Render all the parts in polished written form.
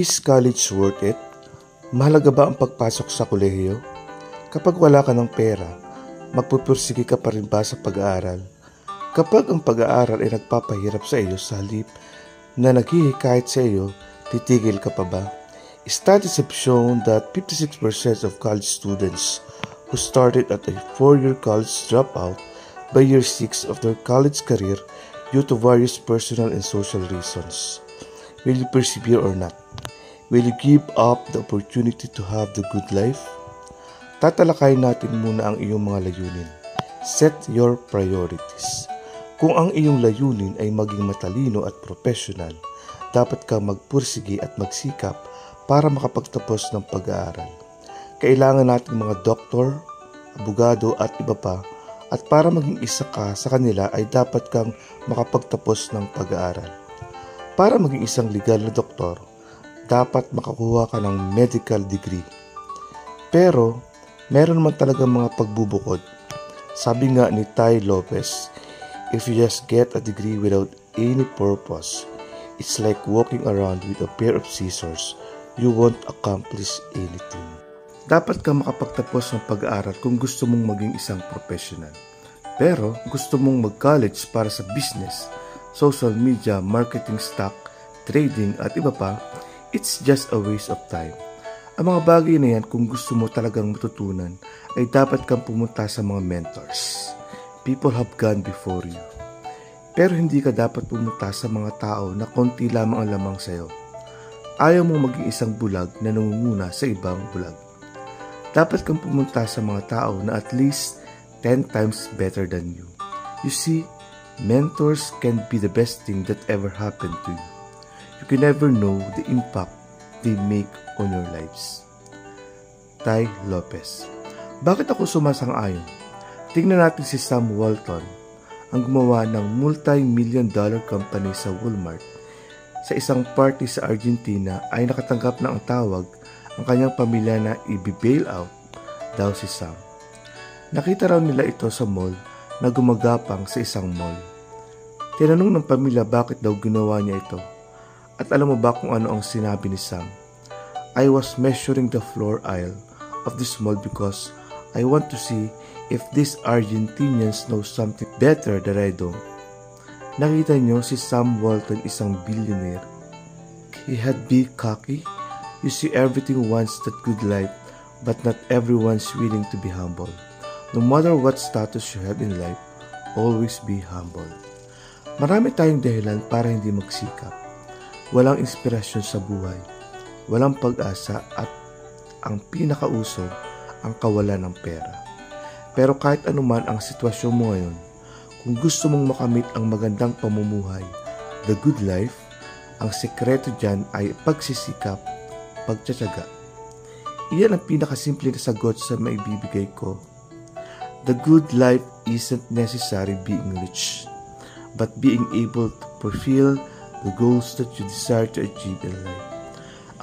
Is college worth it? Mahalaga ba ang pagpasok sa kolehiyo? Kapag wala ka ng pera, magpupursige ka pa rin ba sa pag-aaral? Kapag ang pag-aaral ay nagpapahirap sa iyo sa halip na naghihikayat sa iyo, titigil ka pa ba? Studies have shown that 56% of college students who started at a 4-year college dropout by year 6 of their college career due to various personal and social reasons. Will you persevere or not? Will you give up the opportunity to have the good life? Tatalakayin natin muna ang iyong mga layunin. Set your priorities. Kung ang iyong layunin ay maging matalino at professional, dapat kang magpursige at magsikap para makapagtapos ng pag-aaral. Kailangan natin mga doktor, abogado at iba pa, at para maging isa ka sa kanila ay dapat kang makapagtapos ng pag-aaral. Para maging isang legal na doktor, dapat makakuha ka ng medical degree. Pero, meron naman talaga mga pagbubukod. Sabi nga ni Tai Lopez, if you just get a degree without any purpose, it's like walking around with a pair of scissors. You won't accomplish anything. Dapat ka makapagtapos ng pag-aaral kung gusto mong maging isang professional. Pero, gusto mong mag-college para sa business, social media, marketing, stock, trading at iba pa, it's just a waste of time. Ang mga bagay na yan, kung gusto mo talagang matutunan, ay dapat kang pumunta sa mga mentors. People have gone before you. Pero hindi ka dapat pumunta sa mga tao na konti lamang ang lamang sa'yo. Ayaw mong maging isang bulag na nangunguna sa ibang bulag. Dapat kang pumunta sa mga tao na at least 10 times better than you. You see, mentors can be the best thing that ever happened to you. You can never know the impact they make on your lives. Tai Lopez. Bakit ako sumasang-ayon? Tingnan natin si Sam Walton, ang gumawa ng multi-million-dollar company sa Walmart. Sa isang party sa Argentina ay nakatanggap na ang tawag ang kanyang pamilya na i-bail out daw si Sam. Nakita raw nila ito sa mall na gumagapang sa isang mall. Tinanong ng pamilya bakit daw ginawa niya ito. At alam mo ba kung ano ang sinabi ni Sam? I was measuring the floor aisle of this mall because I want to see if these Argentinians know something better than I don't. Nakita niyo si Sam Walton isang billionaire. He had been cocky. You see, everything wants that good life, but not everyone's willing to be humble. No matter what status you have in life, always be humble. Marami tayong dahilan para hindi magsikap. Walang inspirasyon sa buhay, walang pag-asa at ang pinakauso, ang kawalan ng pera. Pero kahit anuman ang sitwasyon mo ngayon, kung gusto mong makamit ang magandang pamumuhay, the good life, ang sekreto dyan ay pagsisikap, pagtsatsaga. Iyan ang pinakasimple na sagot sa maibibigay ko. The good life isn't necessarily being rich, but being able to fulfill the goals that you desire to achieve in life.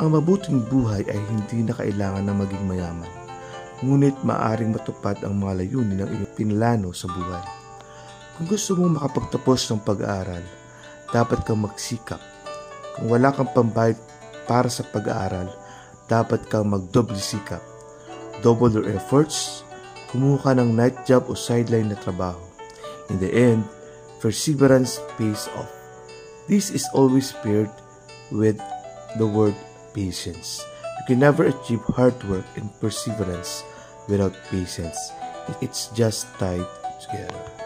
Ang mabuting buhay ay hindi na kailangan na maging mayaman, ngunit maaring matupad ang mga layunin ng iyong pinlano sa buhay. Kung gusto mong makapagtapos ng pag-aaral, dapat kang magsikap. Kung wala kang pambayad para sa pag-aaral, dapat kang magdoble sikap. Double your efforts, kumuha ka ng night job o sideline na trabaho. In the end, perseverance pays off. This is always paired with the word patience. You can never achieve hard work and perseverance without patience. It's just tied together.